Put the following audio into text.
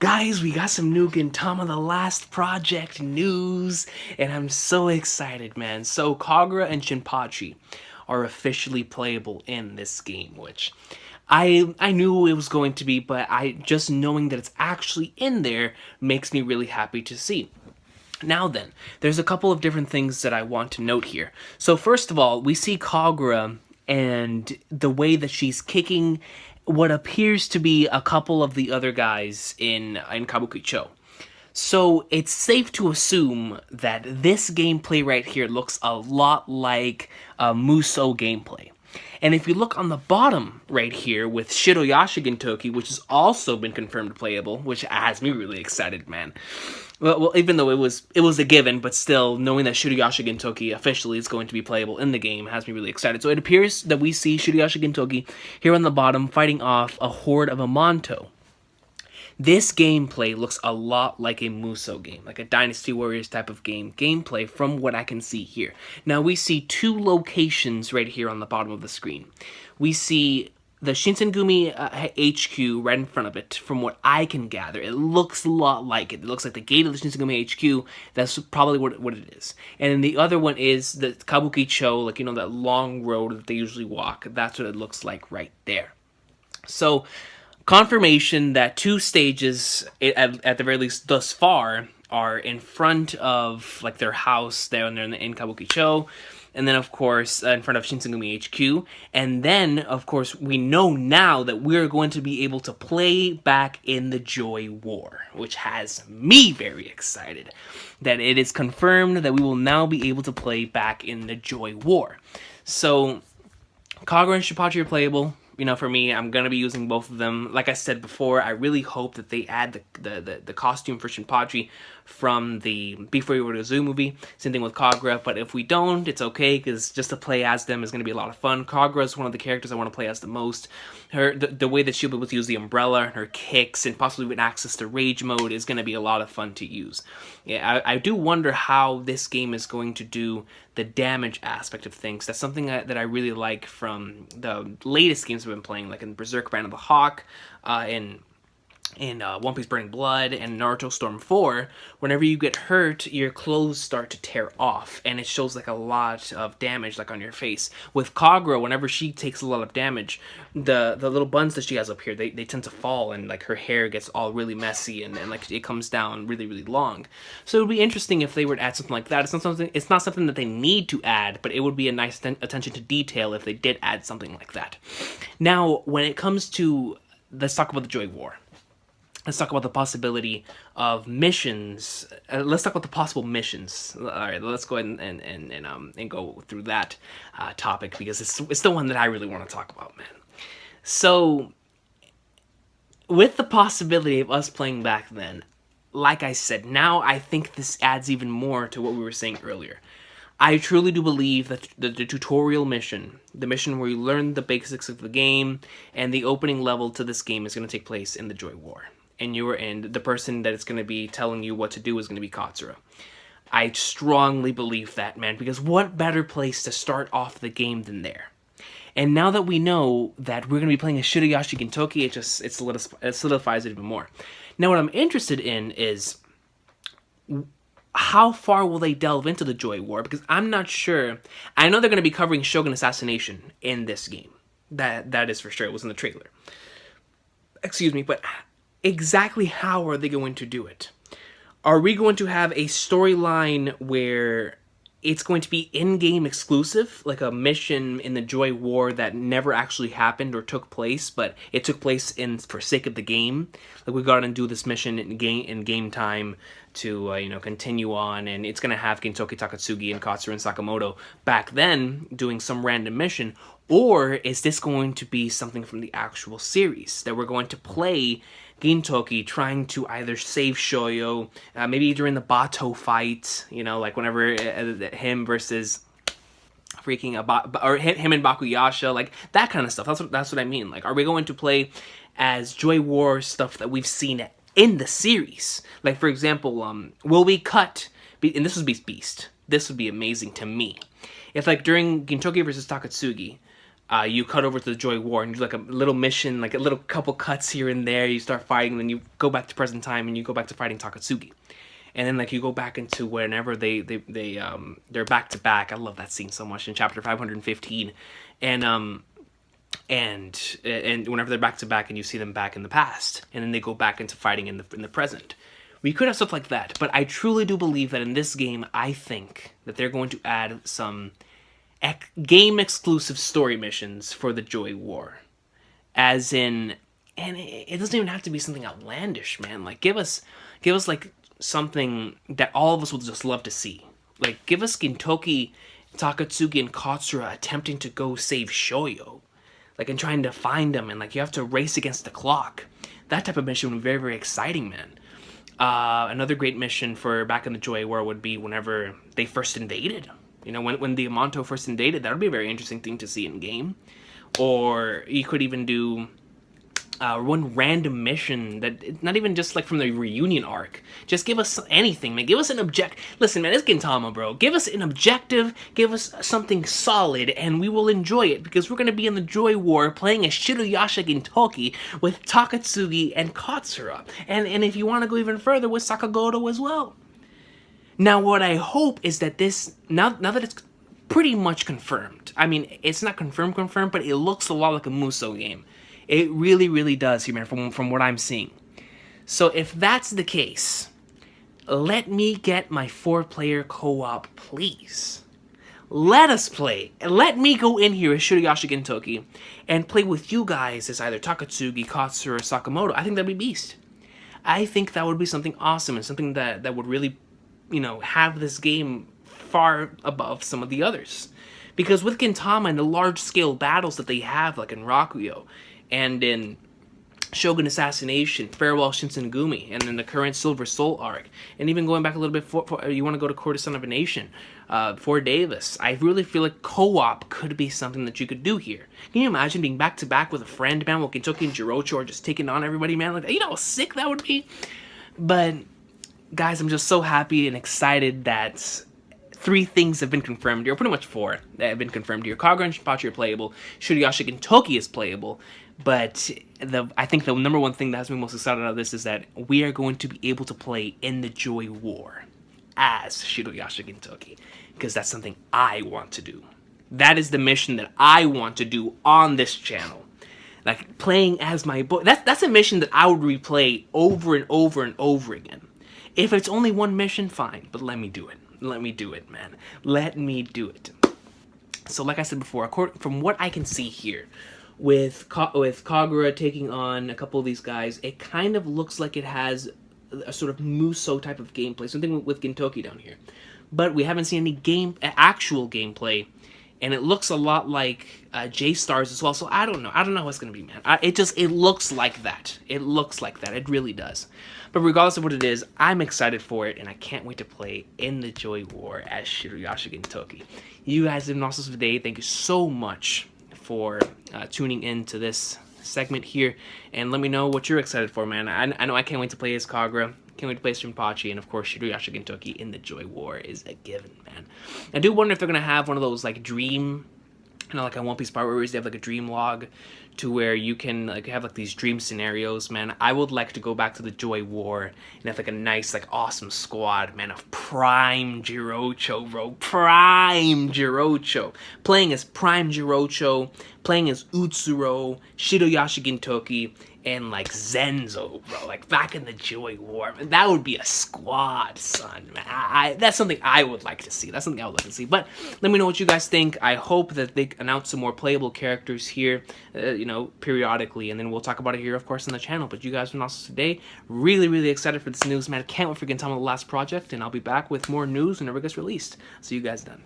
Guys, we got some new Gintama The Last Project news, and I'm so excited, man. So, Kagura and Shinpachi are officially playable in this game, which I knew it was going to be, but I just knowing that it's actually in there makes me really happy to see. Now then, there's a couple of different things that I want to note here. So first of all, we see Kagura and the way that she's kicking what appears to be a couple of the other guys in Kabukicho. So it's safe to assume that this gameplay right here looks a lot like Muso gameplay. And if you look on the bottom right here with Shiroyasha Gintoki, which has also been confirmed playable, which has me really excited, man. Well, even though it was a given, but still, knowing that Shiroyasha Gintoki officially is going to be playable in the game has me really excited. So it appears that we see Shiroyasha Gintoki here on the bottom fighting off a horde of Amanto. This gameplay looks a lot like a Muso game, like a Dynasty Warriors type of gameplay from what I can see here. Now we see two locations right here on the bottom of the screen. We see the Shinsengumi HQ right in front of it, from what I can gather. It looks a lot like it. It looks like the gate of the Shinsengumi HQ. That's probably what it is. And then the other one is the Kabukicho, like, you know, that long road that they usually walk. That's what it looks like right there. So, confirmation that two stages, at the very least thus far, are in front of like their house there in Kabukicho, and then of course in front of Shinsengumi HQ, and then of course we know now that we're going to be able to play back in the Joui War, which has me very excited. That it is confirmed that we will now be able to play back in the Joui War. So Kagura and Shinpachi are playable. You know, for me, I'm going to be using both of them. Like I said before, I really hope that they add the costume for Shinpachi from the Before You Were to Zoo movie. Same thing with Kagura, but if we don't, it's okay, because just to play as them is going to be a lot of fun. Kagura is one of the characters I want to play as the most. The way that she'll be able to use the umbrella, her kicks, and possibly with access to Rage Mode is going to be a lot of fun to use. Yeah, I do wonder how this game is going to do the damage aspect of things. That's something that I really like from the latest games I've been playing, like in Berserk Brand of the Hawk, in One Piece Burning Blood, and Naruto Storm 4, whenever you get hurt, your clothes start to tear off, and it shows like a lot of damage like on your face. With Kagura, whenever she takes a lot of damage, the little buns that she has up here, they tend to fall, and like her hair gets all really messy, and like it comes down really, really long. So it would be interesting if they were to add something like that. It's not something that they need to add, but it would be a nice attention to detail if they did add something like that. Now, when it comes to, let's talk about the Joui War. Let's talk about the possibility of missions. Let's talk about the possible missions. All right, let's go ahead and go through that topic, because it's the one that I really want to talk about, man. So, with the possibility of us playing back then, like I said, now I think this adds even more to what we were saying earlier. I truly do believe that the tutorial mission, the mission where you learn the basics of the game, and the opening level to this game is going to take place in the Joui War. And the person that is going to be telling you what to do is going to be Katsura. I strongly believe that, man, because what better place to start off the game than there? And now that we know that we're going to be playing a Shiroyasha Gintoki, it solidifies it even more. Now, what I'm interested in is, how far will they delve into the Joui War? Because I'm not sure. I know they're going to be covering Shogun Assassination in this game. That is for sure. It was in the trailer. Excuse me, but exactly how are they going to do it? Are we going to have a storyline where it's going to be in-game exclusive, like a mission in the Joui War that never actually happened or took place, but it took place for sake of the game? Like, we gotta do this mission in game time to continue on, and it's gonna have Gintoki Takatsugi and Katsura and Sakamoto back then doing some random mission. Or is this going to be something from the actual series that we're going to play Gintoki trying to either save Shoyo, maybe during the Bato fight, like whenever him versus freaking or him and Bakuyasha, like that kind of stuff. That's what I mean. Like, are we going to play as Joui War stuff that we've seen in the series? Like, for example, will we cut? And this would be Beast. This would be amazing to me. If, like, during Gintoki versus Takatsugi, you cut over to the Joui War and do like a little mission, like a little couple cuts here and there. You start fighting, then you go back to present time and you go back to fighting Takatsuki. And then like you go back into whenever they're back to back. I love that scene so much in chapter 515, and whenever they're back to back and you see them back in the past, and then they go back into fighting in the present. We could have stuff like that, but I truly do believe that in this game, I think that they're going to add some game exclusive story missions for the Joui War, as in, and it doesn't even have to be something outlandish, man. Like give us like something that all of us would just love to see. Like, give us Gintoki, Takatsuki, and Katsura attempting to go save Shoyo. Like, and trying to find them, and, like, you have to race against the clock. That type of mission would be very, very exciting, man. Another great mission for back in the Joui War would be whenever they first invaded. You know, when the Amanto first invaded, that would be a very interesting thing to see in-game. Or you could even do one random mission that, not even just like from the reunion arc. Just give us anything, man. Give us an listen, man, it's Gintama, bro. Give us an objective, give us something solid, and we will enjoy it, because we're gonna be in the Joui War playing as Shiroyasha Gintoki with Takatsuki and Katsura. And if you want to go even further, with Sakagoto as well. Now, what I hope is that this, now that it's pretty much confirmed. I mean, it's not confirmed, but it looks a lot like a Muso game. It really, really does here, man, from what I'm seeing. So if that's the case, let me get my 4-player co-op, please. Let us play. Let me go in here as Shiroyasha Gintoki and play with you guys as either Takatsuki, Katsura, or Sakamoto. I think that'd be beast. I think that would be something awesome and something that would really, you know, have this game far above some of the others. Because with Gintama and the large-scale battles that they have, like in Rakuyo, and in Shogun Assassination, Farewell Shinsengumi, and in the current Silver Soul arc, and even going back a little bit, you want to go to Courtesan of a Nation, for Davis, I really feel like co-op could be something that you could do here. Can you imagine being back-to-back with a friend, man, while Gintoki and Jirocho are just taking on everybody, man? Like, you know how sick that would be? But, guys, I'm just so happy and excited that 3 things have been confirmed here, or pretty much 4 that have been confirmed here. Kagura and Shinpachi are playable, Shiroyasha Gintoki is playable, but I think the number one thing that has me most excited out of this is that we are going to be able to play in the Joui War as Shiroyasha Gintoki, because that's something I want to do. That is the mission that I want to do on this channel. Like, playing as my boy, that's a mission that I would replay over and over and over again. If it's only one mission, fine, but let me do it. Let me do it, man. Let me do it. So like I said before, from what I can see here, with Kagura taking on a couple of these guys, it kind of looks like it has a sort of Muso type of gameplay. Something with Gintoki down here. But we haven't seen any actual gameplay, and it looks a lot like J-Stars as well. So I don't know. I don't know what it's going to be, man. It looks like that. It looks like that. It really does. But regardless of what it is, I'm excited for it, and I can't wait to play in the Joui War as Shiroyasha Gintoki. You guys have been awesome today. Thank you so much for tuning in to this segment here, and let me know what you're excited for, man. I know I can't wait to play as Kagura. Can't wait to play as Shinpachi, and of course Shiroyasha Gintoki in the Joui War is a given, man. I do wonder if they're gonna have one of those like dream, you know, like on One Piece Power Warriors, they have like a dream log to where you can like have like these dream scenarios, man. I would like to go back to the Joui War and have like a nice, like awesome squad, man, of Prime Jirocho, bro. Prime Jirocho. Playing as Prime Jirocho, playing as Utsuro, Shiroyasha Gintoki, and like Zenzo, bro. Like back in the Joui War, man. That would be a squad, son, man. That's something I would like to see. That's something I would like to see. But let me know what you guys think. I hope that they announce some more playable characters here, you know, periodically, and then we'll talk about it here, of course, on the channel. But you guys have been awesome today. Really, really excited for this news, man. Can't wait for Gintama Last Project, and I'll be back with more news whenever it gets released. See you guys then.